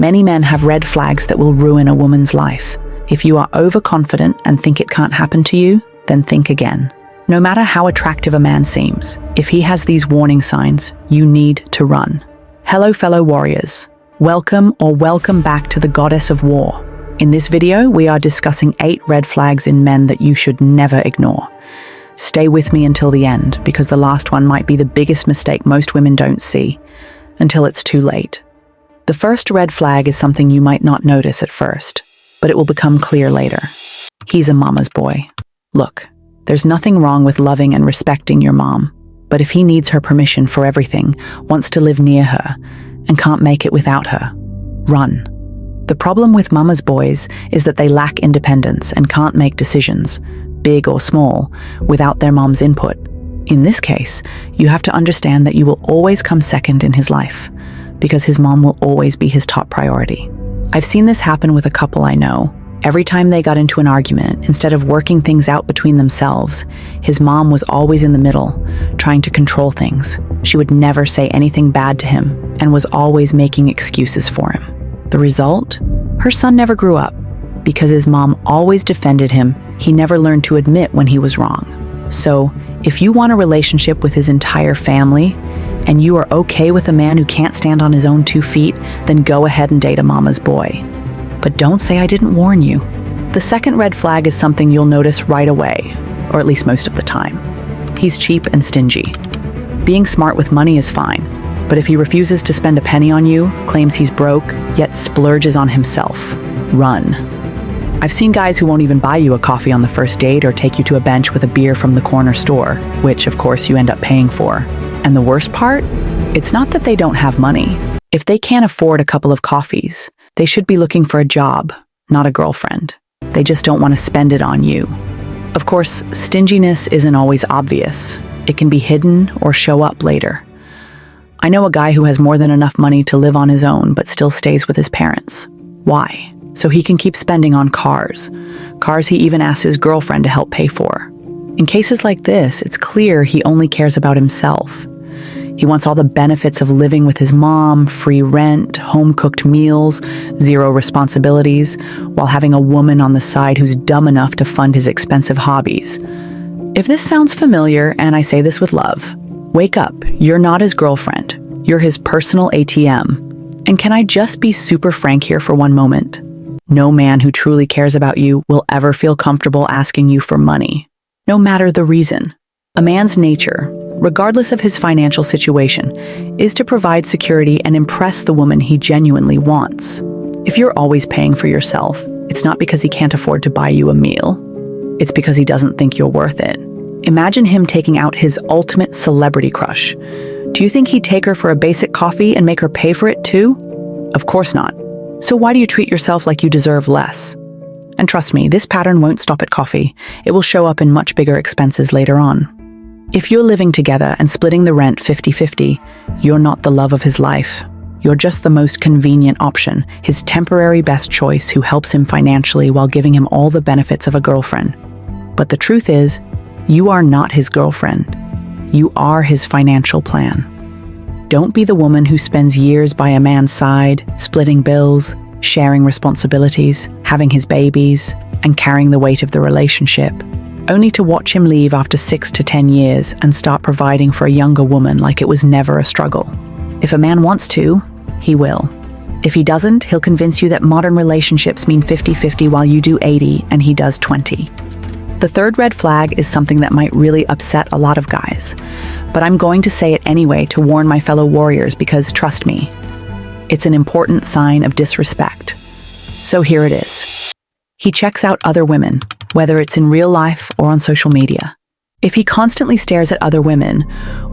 Many men have red flags that will ruin a woman's life. If you are overconfident and think it can't happen to you, then think again. No matter how attractive a man seems, if he has these warning signs, you need to run. Hello, fellow warriors. Welcome back to the Goddess of War. In this video, we are discussing 8 red flags in men that you should never ignore. Stay with me until the end, because the last one might be the biggest mistake most women don't see, until it's too late. The first red flag is something you might not notice at first, but it will become clear later. He's a mama's boy. Look, there's nothing wrong with loving and respecting your mom, but if he needs her permission for everything, wants to live near her, and can't make it without her, run. The problem with mama's boys is that they lack independence and can't make decisions, big or small, without their mom's input. In this case, you have to understand that you will always come second in his life, because his mom will always be his top priority. I've seen this happen with a couple I know. Every time they got into an argument, instead of working things out between themselves, his mom was always in the middle, trying to control things. She would never say anything bad to him and was always making excuses for him. The result? Her son never grew up. Because his mom always defended him, he never learned to admit when he was wrong. So, if you want a relationship with his entire family, and you are okay with a man who can't stand on his own 2 feet, then go ahead and date a mama's boy. But don't say I didn't warn you. The second red flag is something you'll notice right away, or at least most of the time. He's cheap and stingy. Being smart with money is fine, but if he refuses to spend a penny on you, claims he's broke, yet splurges on himself, run. I've seen guys who won't even buy you a coffee on the first date or take you to a bench with a beer from the corner store, which of course you end up paying for. And the worst part? It's not that they don't have money. If they can't afford a couple of coffees, they should be looking for a job, not a girlfriend. They just don't want to spend it on you. Of course, stinginess isn't always obvious. It can be hidden or show up later. I know a guy who has more than enough money to live on his own but still stays with his parents. Why? So he can keep spending on cars he even asks his girlfriend to help pay for. In cases like this, it's clear he only cares about himself. He wants all the benefits of living with his mom, free rent, home-cooked meals, 0 responsibilities, while having a woman on the side who's dumb enough to fund his expensive hobbies. If this sounds familiar, and I say this with love, wake up. You're not his girlfriend. You're his personal ATM. And can I just be super frank here for one moment? No man who truly cares about you will ever feel comfortable asking you for money, no matter the reason. A man's nature, regardless of his financial situation, is to provide security and impress the woman he genuinely wants. If you're always paying for yourself, it's not because he can't afford to buy you a meal. It's because he doesn't think you're worth it. Imagine him taking out his ultimate celebrity crush. Do you think he'd take her for a basic coffee and make her pay for it too? Of course not. So why do you treat yourself like you deserve less? And trust me, this pattern won't stop at coffee. It will show up in much bigger expenses later on. If you're living together and splitting the rent 50-50, you're not the love of his life. You're just the most convenient option, his temporary best choice who helps him financially while giving him all the benefits of a girlfriend. But the truth is, you are not his girlfriend. You are his financial plan. Don't be the woman who spends years by a man's side, splitting bills, sharing responsibilities, having his babies, and carrying the weight of the relationship, only to watch him leave after 6 to 10 years and start providing for a younger woman like it was never a struggle. If a man wants to, he will. If he doesn't, he'll convince you that modern relationships mean 50-50 while you do 80 and he does 20. The third red flag is something that might really upset a lot of guys, but I'm going to say it anyway to warn my fellow warriors because, trust me, it's an important sign of disrespect. So here it is. He checks out other women, whether it's in real life or on social media. If he constantly stares at other women,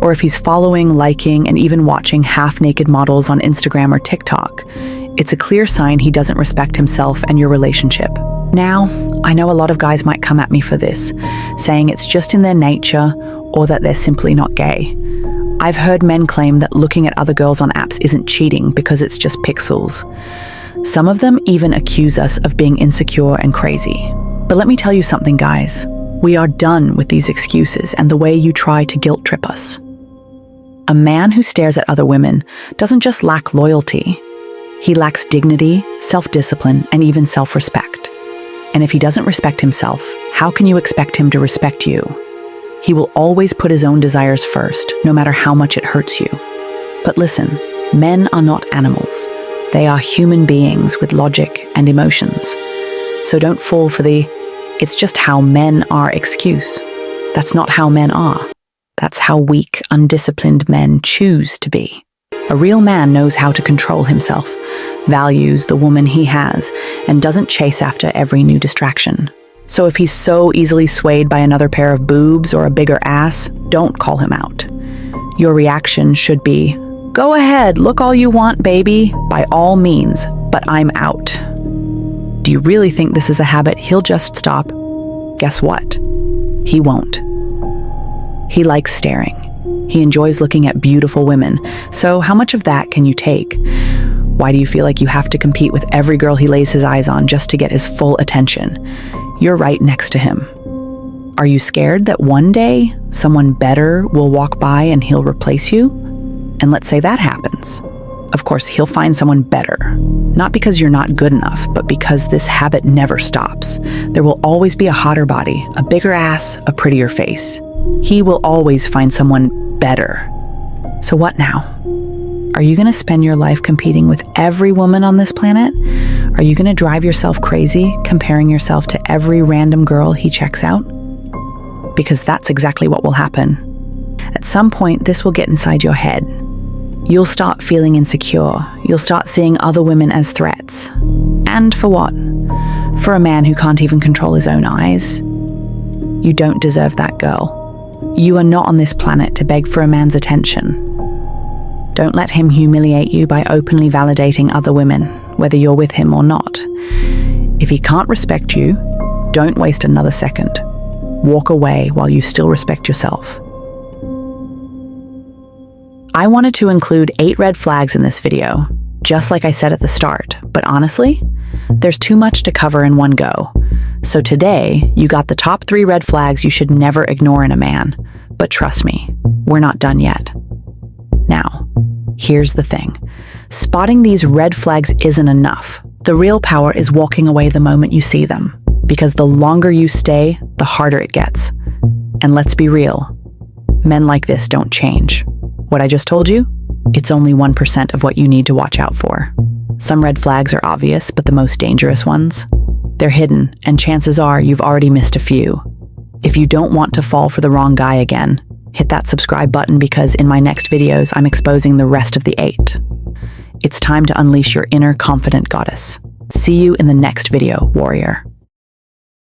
or if he's following, liking, and even watching half-naked models on Instagram or TikTok, it's a clear sign he doesn't respect himself and your relationship. Now, I know a lot of guys might come at me for this, saying it's just in their nature or that they're simply not gay. I've heard men claim that looking at other girls on apps isn't cheating because it's just pixels. Some of them even accuse us of being insecure and crazy. But let me tell you something, guys. We are done with these excuses and the way you try to guilt trip us. A man who stares at other women doesn't just lack loyalty. He lacks dignity, self-discipline, and even self-respect. And if he doesn't respect himself, how can you expect him to respect you? He will always put his own desires first, no matter how much it hurts you. But listen, men are not animals. They are human beings with logic and emotions. So don't fall for the "it's just how men are" excuse. That's not how men are. That's how weak, undisciplined men choose to be. A real man knows how to control himself, values the woman he has, and doesn't chase after every new distraction. So if he's so easily swayed by another pair of boobs or a bigger ass, don't call him out. Your reaction should be, "Go ahead, look all you want, baby, by all means, but I'm out." Do you really think this is a habit he'll just stop? Guess what? He won't. He likes staring. He enjoys looking at beautiful women. So how much of that can you take? Why do you feel like you have to compete with every girl he lays his eyes on just to get his full attention? You're right next to him. Are you scared that one day someone better will walk by and he'll replace you? And let's say that happens. Of course, he'll find someone better. Not because you're not good enough, but because this habit never stops. There will always be a hotter body, a bigger ass, a prettier face. He will always find someone better. So what now? Are you going to spend your life competing with every woman on this planet? Are you going to drive yourself crazy, comparing yourself to every random girl he checks out? Because that's exactly what will happen. At some point, this will get inside your head. You'll start feeling insecure. You'll start seeing other women as threats. And for what? For a man who can't even control his own eyes? You don't deserve that girl. You are not on this planet to beg for a man's attention. Don't let him humiliate you by openly validating other women, whether you're with him or not. If he can't respect you, don't waste another second. Walk away while you still respect yourself. I wanted to include 8 red flags in this video, just like I said at the start, but honestly, there's too much to cover in one go. So today, you got the top 3 red flags you should never ignore in a man. But trust me, we're not done yet. Now, here's the thing. Spotting these red flags isn't enough. The real power is walking away the moment you see them, because the longer you stay, the harder it gets. And let's be real, men like this don't change. What I just told you? It's only 1% of what you need to watch out for. Some red flags are obvious, but the most dangerous ones? They're hidden, and chances are you've already missed a few. If you don't want to fall for the wrong guy again, hit that subscribe button because in my next videos, I'm exposing the rest of the 8. It's time to unleash your inner confident goddess. See you in the next video, warrior.